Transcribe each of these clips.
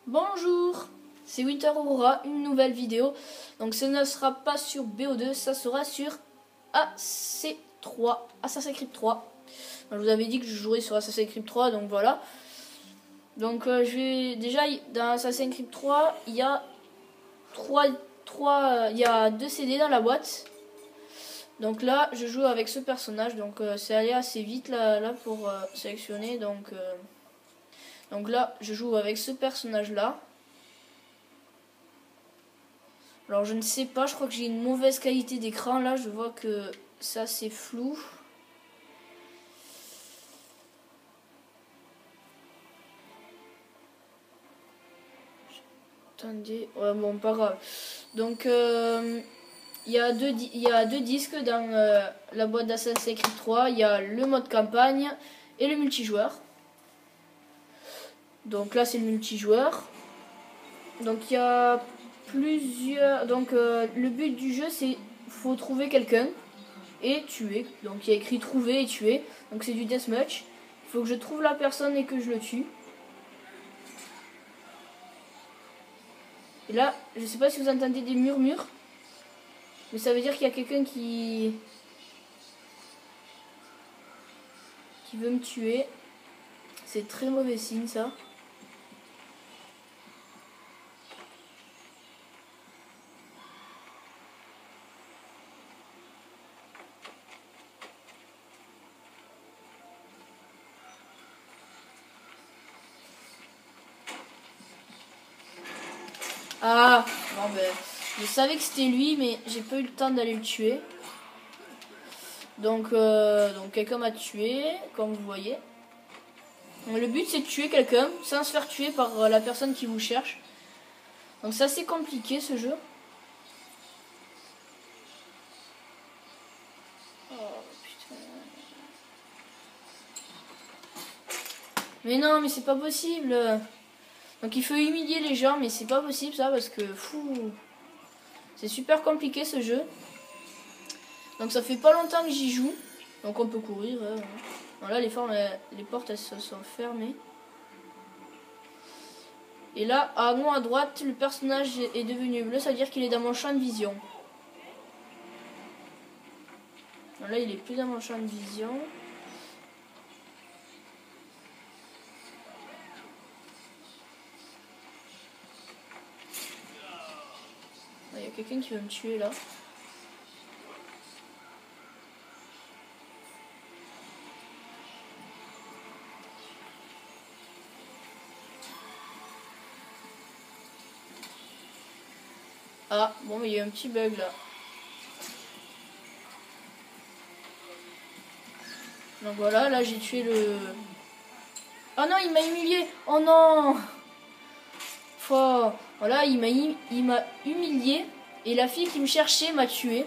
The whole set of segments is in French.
Bonjour, c'est Winter Aurora, une nouvelle vidéo. Donc ce ne sera pas sur BO2, ça sera sur AC3, Assassin's Creed 3. Donc, je vous avais dit que je jouerais sur Assassin's Creed 3, donc voilà. Donc je vais déjà dans Assassin's Creed 3, il y a il y a 2 CD dans la boîte. Donc là, je joue avec ce personnage, donc c'est allé assez vite là pour sélectionner. Donc là, je joue avec ce personnage-là. Alors je ne sais pas, je crois que j'ai une mauvaise qualité d'écran. Là, je vois que ça c'est flou. Attendez, ouais bon, pas grave. Donc il y a deux disques dans la boîte d'Assassin's Creed 3. Il y a le mode campagne et le multijoueur. Donc là c'est le multijoueur. Donc il y a plusieurs. Donc le but du jeu c'est faut trouver quelqu'un et tuer. Donc il y a écrit trouver et tuer. Donc c'est du deathmatch. Il faut que je trouve la personne et que je le tue. Et là, je sais pas si vous entendez des murmures, mais ça veut dire qu'il y a quelqu'un qui veut me tuer. C'est très mauvais signe ça. Ah, bon ben, je savais que c'était lui, mais j'ai pas eu le temps d'aller le tuer. Donc quelqu'un m'a tué, comme vous voyez. Donc, le but c'est de tuer quelqu'un sans se faire tuer par la personne qui vous cherche. Donc c'est assez compliqué ce jeu. Oh putain. Mais non, mais c'est pas possible. Donc il faut humilier les gens, mais c'est pas possible ça parce que fou. C'est super compliqué ce jeu. Donc ça fait pas longtemps que j'y joue. Donc on peut courir. Voilà, les portes elles se sont fermées. Et là, à moi à droite, le personnage est devenu bleu, ça veut dire qu'il est dans mon champ de vision. Là, il est plus dans mon champ de vision. Il y a quelqu'un qui veut me tuer là. Ah, bon, mais il y a un petit bug là. Donc voilà, là j'ai tué le... Oh non, il m'a humilié. Oh non. Voilà, il m'a humilié. Et la fille qui me cherchait m'a tué.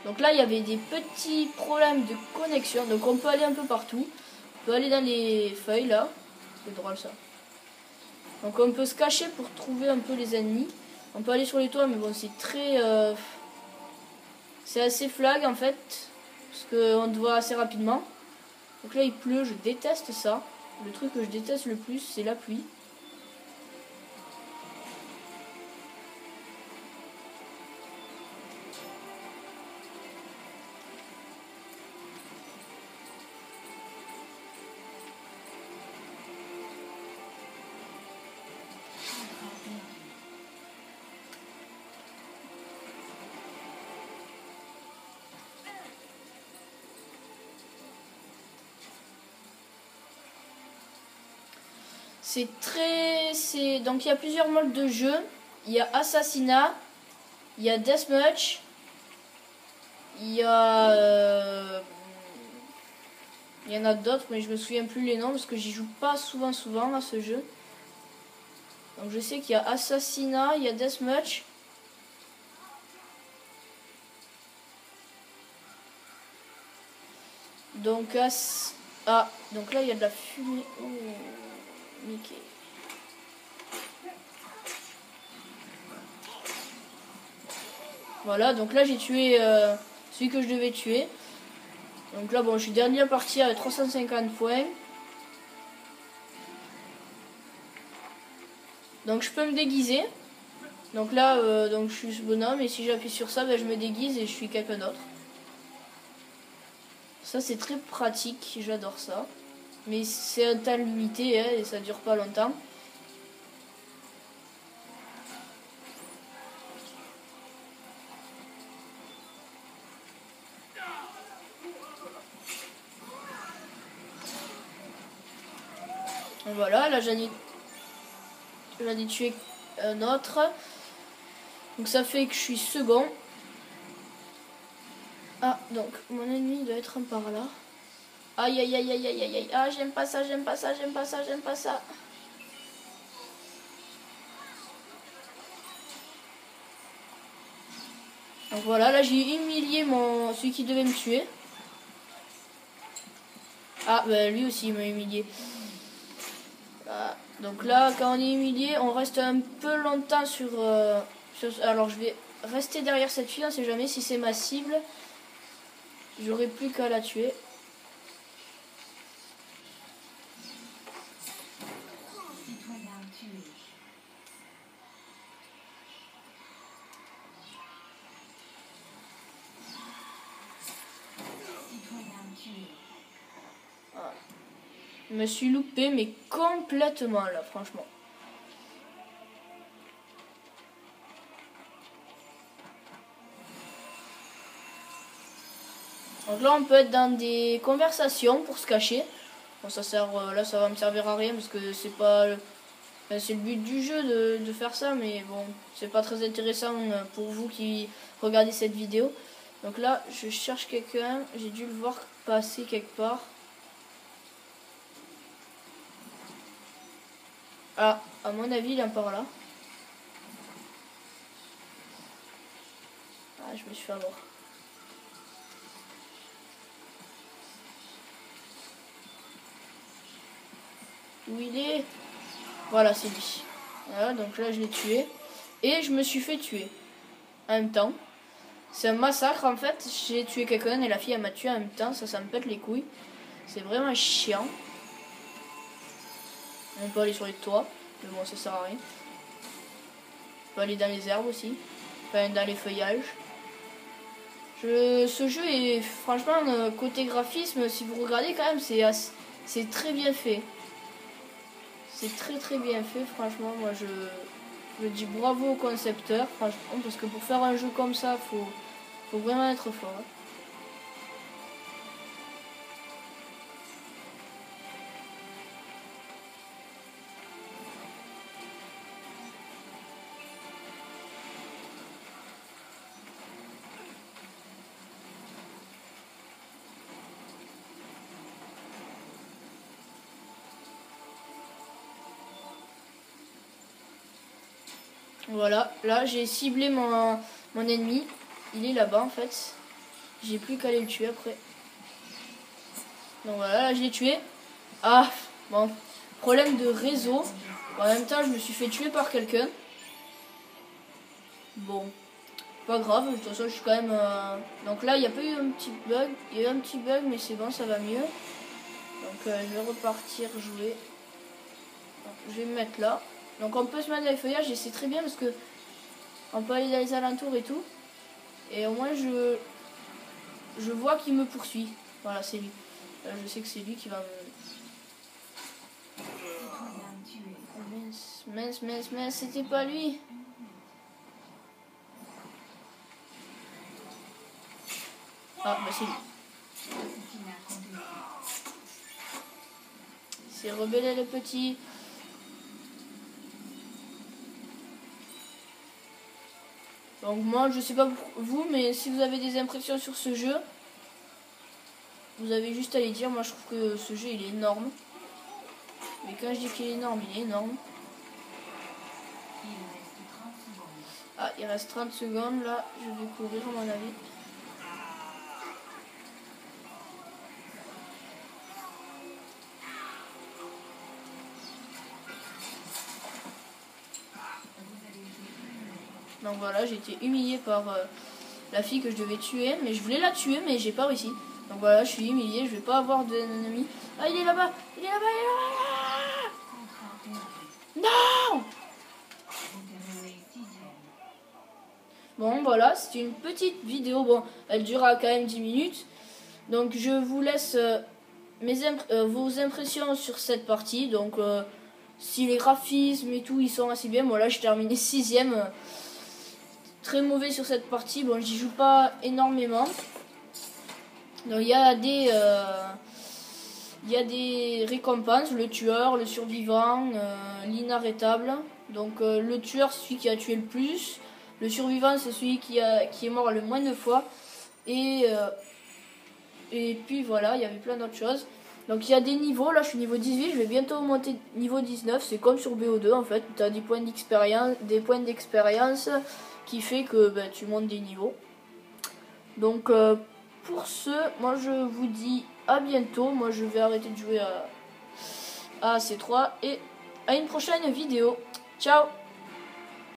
Donc là, il y avait des petits problèmes de connexion. Donc on peut aller un peu partout. On peut aller dans les feuilles là. C'est drôle ça. Donc on peut se cacher pour trouver un peu les ennemis. On peut aller sur les toits, mais bon, c'est très... c'est assez flag en fait. Parce qu'on te voit assez rapidement. Donc là, il pleut, je déteste ça. Le truc que je déteste le plus, c'est la pluie. Donc il y a plusieurs modes de jeu. Il y a assassinat, il y a deathmatch, il y en a d'autres, mais je me souviens plus les noms parce que j'y joue pas souvent à ce jeu. Donc je sais qu'il y a assassinat, il y a deathmatch. Donc donc là il y a de la fumée. Oh, Mickey. Voilà, donc là j'ai tué celui que je devais tuer. Donc là bon, je suis dernier parti avec 350 points. Donc je peux me déguiser. Donc là, donc je suis ce bonhomme et si j'appuie sur ça, ben, je me déguise et je suis quelqu'un d'autre. Ça c'est très pratique, j'adore ça. Mais c'est un temps limité hein, et ça dure pas longtemps. Donc voilà, là j'en ai tué un autre. Donc ça fait que je suis second. Ah, donc mon ennemi doit être un par là. Aïe aïe aïe aïe aïe aïe aïe. Ah, j'aime pas ça, j'aime pas ça, j'aime pas ça, j'aime pas ça. Donc voilà, là j'ai humilié celui qui devait me tuer. Ah, bah lui aussi il m'a humilié. Ah, donc là, quand on est humilié, on reste un peu longtemps sur... alors je vais rester derrière cette fille, on sait jamais si c'est ma cible. J'aurai plus qu'à la tuer. Ah. Je me suis loupé, mais complètement là, franchement. Donc là, on peut être dans des conversations pour se cacher. Bon, ça sert, là, ça va me servir à rien parce que c'est pas, c'est le but du jeu de faire ça, mais bon, c'est pas très intéressant pour vous qui regardez cette vidéo. Donc là, je cherche quelqu'un. J'ai dû le voir passer quelque part. Ah, à mon avis, il est par là. Ah, je me suis fait avoir. Où il est? Voilà, c'est lui. Voilà, donc là, je l'ai tué. Et je me suis fait tuer. En même temps. C'est un massacre, en fait. J'ai tué quelqu'un et la fille, elle m'a tué en même temps. Ça me pète les couilles. C'est vraiment chiant. On peut aller sur les toits. Mais bon, ça sert à rien. On peut aller dans les herbes aussi. Enfin, dans les feuillages. Ce jeu est, franchement, côté graphisme, si vous regardez quand même, c'est très bien fait. C'est très très bien fait, franchement. Moi, je dis bravo au concepteur, franchement, parce que pour faire un jeu comme ça, faut vraiment être fort. Hein. Voilà, là j'ai ciblé mon ennemi. Il est là-bas en fait. J'ai plus qu'à aller le tuer après. Donc voilà, là je l'ai tué. Ah, bon, problème de réseau. En même temps, je me suis fait tuer par quelqu'un. Bon, pas grave, de toute façon je suis quand même... Donc là, il n'y a pas eu un petit bug. Il y a eu un petit bug, mais c'est bon, ça va mieux. Donc je vais repartir jouer. Donc, je vais me mettre là. Donc on peut se mettre dans les feuillages et c'est très bien parce que on peut aller dans les alentours et tout. Et au moins je vois qu'il me poursuit. Voilà, c'est lui. Là, je sais que c'est lui qui va me... Mince, c'était pas lui. Ah, bah c'est lui. C'est rebelle le petit. Donc moi, je sais pas pour vous, mais si vous avez des impressions sur ce jeu, vous avez juste à les dire. Moi, je trouve que ce jeu, il est énorme. Mais quand je dis qu'il est énorme, il est énorme. Ah, il reste 30 secondes, là. Je vais courir, à mon avis. Donc voilà, j'ai été humiliée par la fille que je devais tuer. Mais je voulais la tuer, mais j'ai pas réussi. Donc voilà, je suis humiliée, je vais pas avoir d'ennemis. Ah, il est là-bas, il est là-bas, il est là-bas. Non! Bon voilà, c'était une petite vidéo, bon elle durera quand même 10 minutes. Donc je vous laisse vos impressions sur cette partie. Donc si les graphismes et tout ils sont assez bien, bon là j'ai terminé 6ème. Très mauvais sur cette partie, bon j'y joue pas énormément. Donc il y a des récompenses, le tueur, le survivant, l'inarrêtable. Donc le tueur c'est celui qui a tué le plus, le survivant c'est celui qui est mort le moins de fois, et puis voilà, il y avait plein d'autres choses. Donc il y a des niveaux, là je suis niveau 18, je vais bientôt monter niveau 19, c'est comme sur BO2 en fait, tu as des points d'expérience qui fait que tu montes des niveaux. Donc pour ce, moi je vous dis à bientôt, moi je vais arrêter de jouer à C3 et à une prochaine vidéo. Ciao!